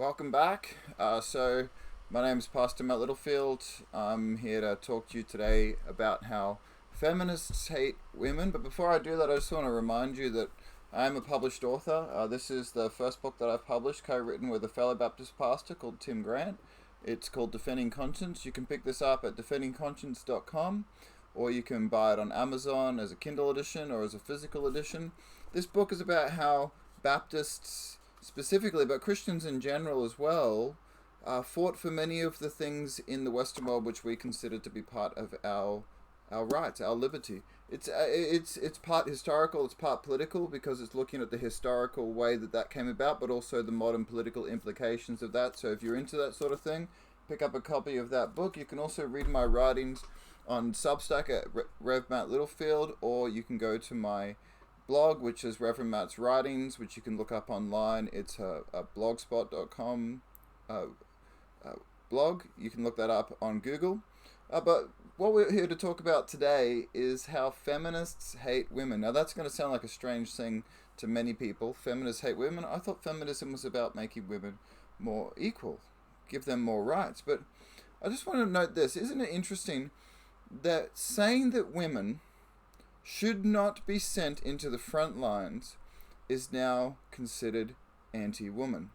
welcome back. My name is Pastor Matt Littlefield. I'm here to talk to you today about how feminists hate women. But before I do that, I just want to remind you that I am a published author. This is the first book that I've published, co-written with a fellow Baptist pastor called Tim Grant. It's called Defending Conscience. You can pick this up at defendingconscience.com, or you can buy it on Amazon as a Kindle edition or as a physical edition. This book is about how Baptists specifically, but Christians in general as well, fought for many of the things in the Western world which we consider to be part of our rights, our liberty. It's part historical, it's part political, because it's looking at the historical way that came about, but also the modern political implications of that. So if you're into that sort of thing, pick up a copy of that book. You can also read my writings on Substack at Rev Matt Littlefield, or you can go to my blog, which is Reverend Matt's Writings, which you can look up online. It's a blogspot.com blog. You can look that up on Google. But what we're here to talk about today is how feminists hate women. Now that's going to sound like a strange thing to many people. Feminists hate women. I thought feminism was about making women more equal, give them more rights. But I just want to note this. Isn't it interesting that saying that women should not be sent into the front lines is now considered anti-woman?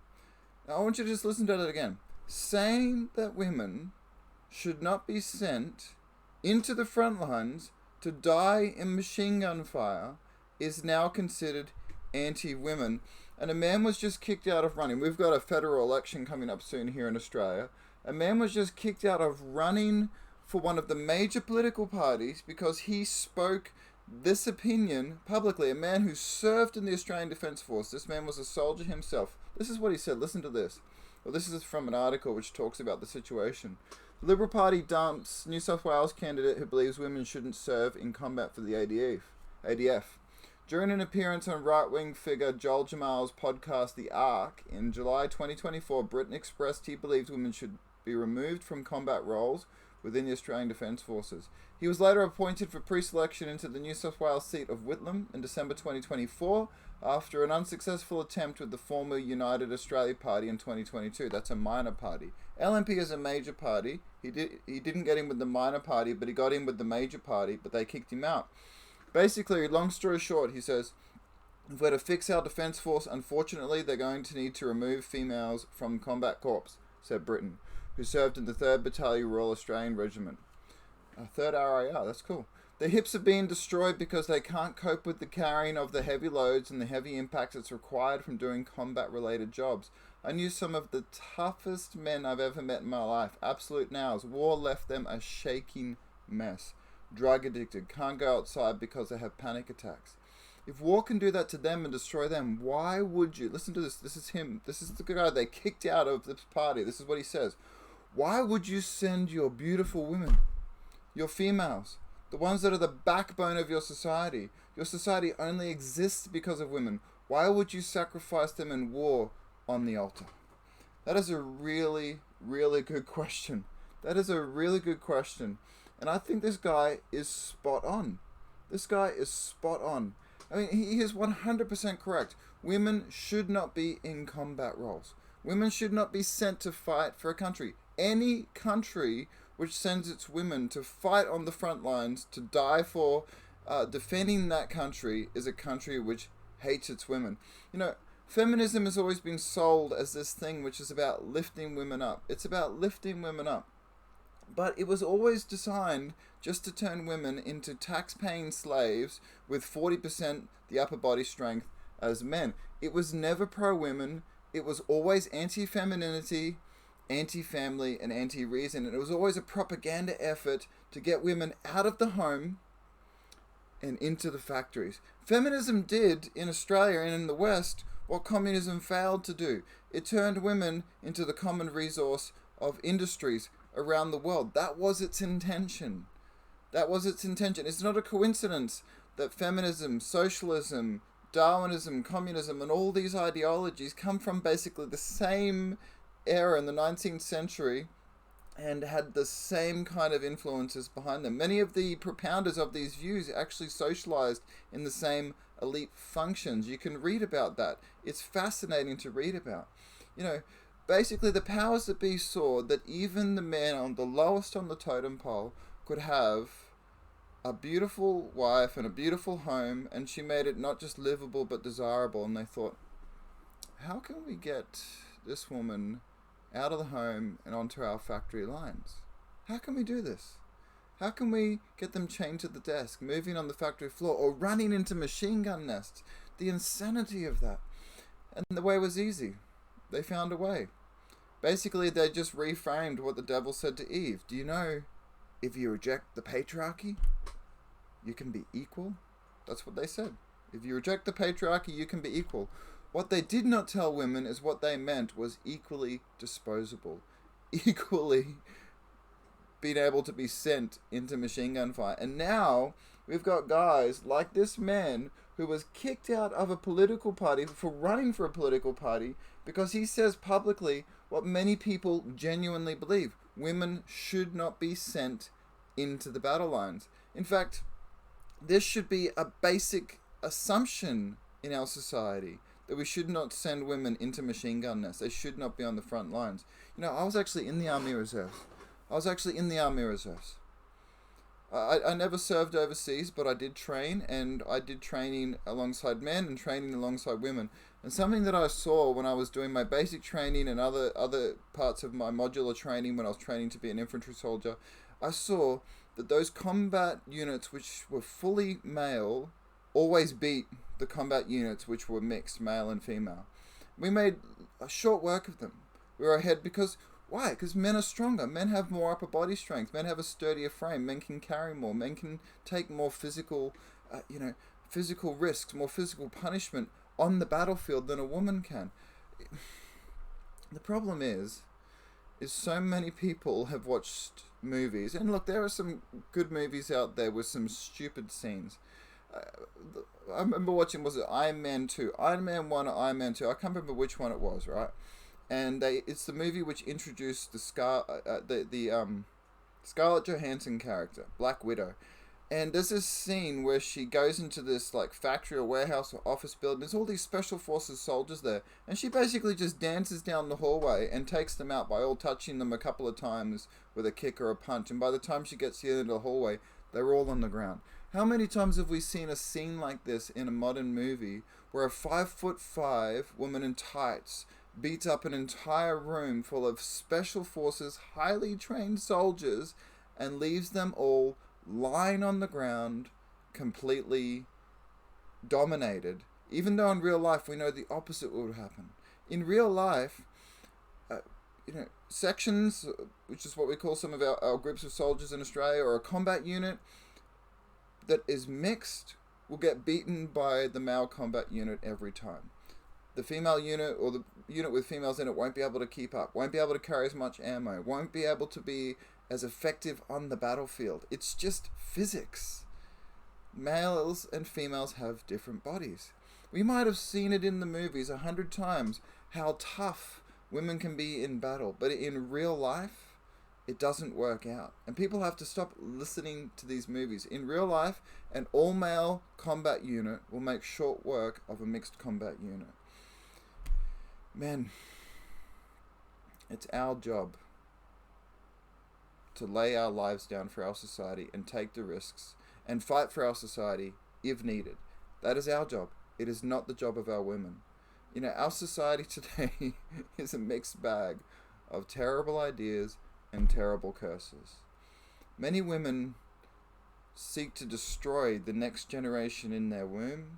Now I want you to just listen to that again. Saying that women should not be sent into the front lines to die in machine gun fire is now considered anti-women. And a man was just kicked out of running. We've got a federal election coming up soon here in Australia. A man was just kicked out of running for one of the major political parties because he spoke this opinion publicly. A man who served in the Australian Defence Force. This man was a soldier himself. This is what he said. Listen to this. Well, this is from an article which talks about the situation. The Liberal Party dumps New South Wales candidate who believes women shouldn't serve in combat for the ADF. During an appearance on right-wing figure Joel Jamal's podcast The Ark in July 2024, Britain expressed he believed women should be removed from combat roles within the Australian Defence Forces. He was later appointed for pre-selection into the New South Wales seat of Whitlam in December 2024 after an unsuccessful attempt with the former United Australia Party in 2022. That's a minor party. LNP is a major party. He didn't get in with the minor party, but he got in with the major party, but they kicked him out. Basically, long story short, he says, if we're to fix our defence force, unfortunately, they're going to need to remove females from combat corps, said Britain, who served in the 3rd Battalion Royal Australian Regiment. 3rd RAR, that's cool. Their hips are being destroyed because they can't cope with the carrying of the heavy loads and the heavy impacts that's required from doing combat-related jobs. I knew some of the toughest men I've ever met in my life. Absolute nows. War left them a shaking mess. Drug addicted. Can't go outside because they have panic attacks. If war can do that to them and destroy them, why would you? Listen to this. This is him. This is the guy they kicked out of this party. This is what he says. Why would you send your beautiful women, your females, the ones that are the backbone of your society? Your society only exists because of women. Why would you sacrifice them in war on the altar? That is a really, really good question. That is a really good question. And I think this guy is spot on. This guy is spot on. I mean, he is 100% correct. Women should not be in combat roles. Women should not be sent to fight for a country. Any country which sends its women to fight on the front lines, to die for defending that country, is a country which hates its women. You know, feminism has always been sold as this thing which is about lifting women up. It's about lifting women up. But it was always designed just to turn women into tax-paying slaves with 40% the upper body strength as men. It was never pro-women. It was always anti-femininity, anti-family, and anti-reason. And it was always a propaganda effort to get women out of the home and into the factories. Feminism did, in Australia and in the West, what communism failed to do. It turned women into the common resource of industries around the world. That was its intention. That was its intention. It's not a coincidence that feminism, socialism, Darwinism, communism, and all these ideologies come from basically the same era in the 19th century and had the same kind of influences behind them. Many of the propounders of these views actually socialized in the same elite functions. You can read about that. It's fascinating to read about. You know, Basically, the powers that be saw that even the man on the lowest on the totem pole could have a beautiful wife and a beautiful home, and she made it not just livable but desirable. And they thought, how can we get this woman out of the home and onto our factory lines? How can we do this? How can we get them chained to the desk, moving on the factory floor, or running into machine gun nests? The insanity of that. And the way was easy. They found a way. Basically, they just reframed what the devil said to Eve. Do you know, if you reject the patriarchy, you can be equal? That's what they said. If you reject the patriarchy, you can be equal. What they did not tell women is what they meant was equally disposable. Equally being able to be sent into machine gun fire. And now we've got guys like this man who was kicked out of a political party for running for a political party because he says publicly what many people genuinely believe. Women should not be sent into the battle lines. In fact, this should be a basic assumption in our society, that we should not send women into machine gun nests. They should not be on the front lines. You know, I was actually in the Army Reserves. I never served overseas, but I did train, and I did training alongside men and training alongside women. And something that I saw when I was doing my basic training and other parts of my modular training when I was training to be an infantry soldier, I saw that those combat units which were fully male always beat the combat units which were mixed, male and female. We made a short work of them. We were ahead because... Why? Because men are stronger. Men have more upper body strength. Men have a sturdier frame. Men can carry more. Men can take more physical risks, more physical punishment on the battlefield than a woman can. The problem is so many people have watched movies, and look, there are some good movies out there with some stupid scenes. I remember watching, was it Iron Man 2? Iron Man 1 or Iron Man 2? I can't remember which one it was, right? And it's the movie which introduced the Scarlett Johansson character, Black Widow. And there's this scene where she goes into this like factory or warehouse or office building. There's all these special forces soldiers there. And she basically just dances down the hallway and takes them out by all touching them a couple of times with a kick or a punch. And by the time she gets to the end of the hallway, they're all on the ground. How many times have we seen a scene like this in a modern movie where a 5'5" woman in tights beats up an entire room full of special forces, highly trained soldiers, and leaves them all lying on the ground, completely dominated, even though in real life we know the opposite would happen. In real life, sections, which is what we call some of our groups of soldiers in Australia, or a combat unit that is mixed, will get beaten by the male combat unit every time. The female unit or the unit with females in it won't be able to keep up, won't be able to carry as much ammo, won't be able to be as effective on the battlefield. It's just physics. Males and females have different bodies. We might have seen it in the movies 100 times, how tough women can be in battle, but in real life, it doesn't work out. And people have to stop listening to these movies. In real life, an all-male combat unit will make short work of a mixed combat unit. Men, it's our job to lay our lives down for our society and take the risks and fight for our society if needed. That is our job. It is not the job of our women. You know, our society today is a mixed bag of terrible ideas and terrible curses. Many women seek to destroy the next generation in their womb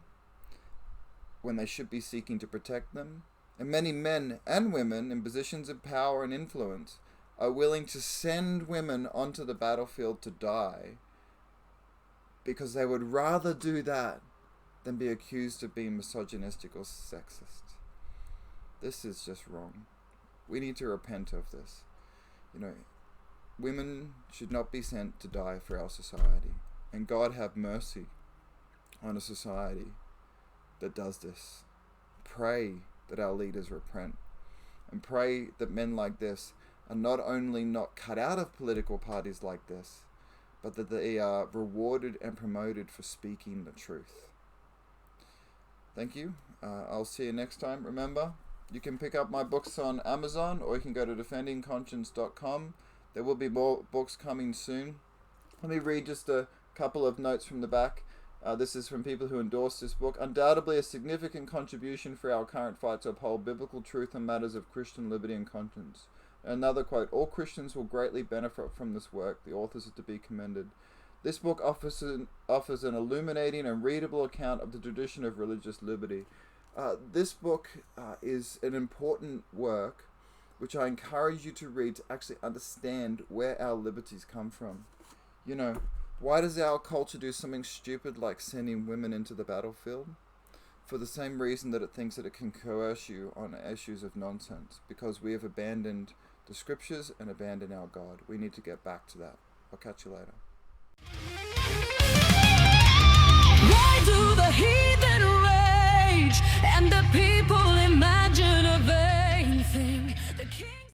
when they should be seeking to protect them. And many men and women in positions of power and influence are willing to send women onto the battlefield to die because they would rather do that than be accused of being misogynistic or sexist. This is just wrong. We need to repent of this. You know, women should not be sent to die for our society. And God have mercy on a society that does this. Pray that our leaders repent. And pray that men like this are not only not cut out of political parties like this, but that they are rewarded and promoted for speaking the truth. Thank you. I'll see you next time. Remember, You can pick up my books on Amazon, or you can go to defendingconscience.com. There will be more books coming soon. Let me read just a couple of notes from the back. This is from people who endorsed this book. Undoubtedly a significant contribution for our current fight to uphold biblical truth and matters of Christian liberty and conscience. Another quote, all Christians will greatly benefit from this work. The authors are to be commended. This book offers an illuminating and readable account of the tradition of religious liberty. This book is an important work which I encourage you to read to actually understand where our liberties come from. You know, why does our culture do something stupid like sending women into the battlefield? For the same reason that it thinks that it can coerce you on issues of nonsense. Because we have abandoned the scriptures and abandoned our God. We need to get back to that. I'll catch you later.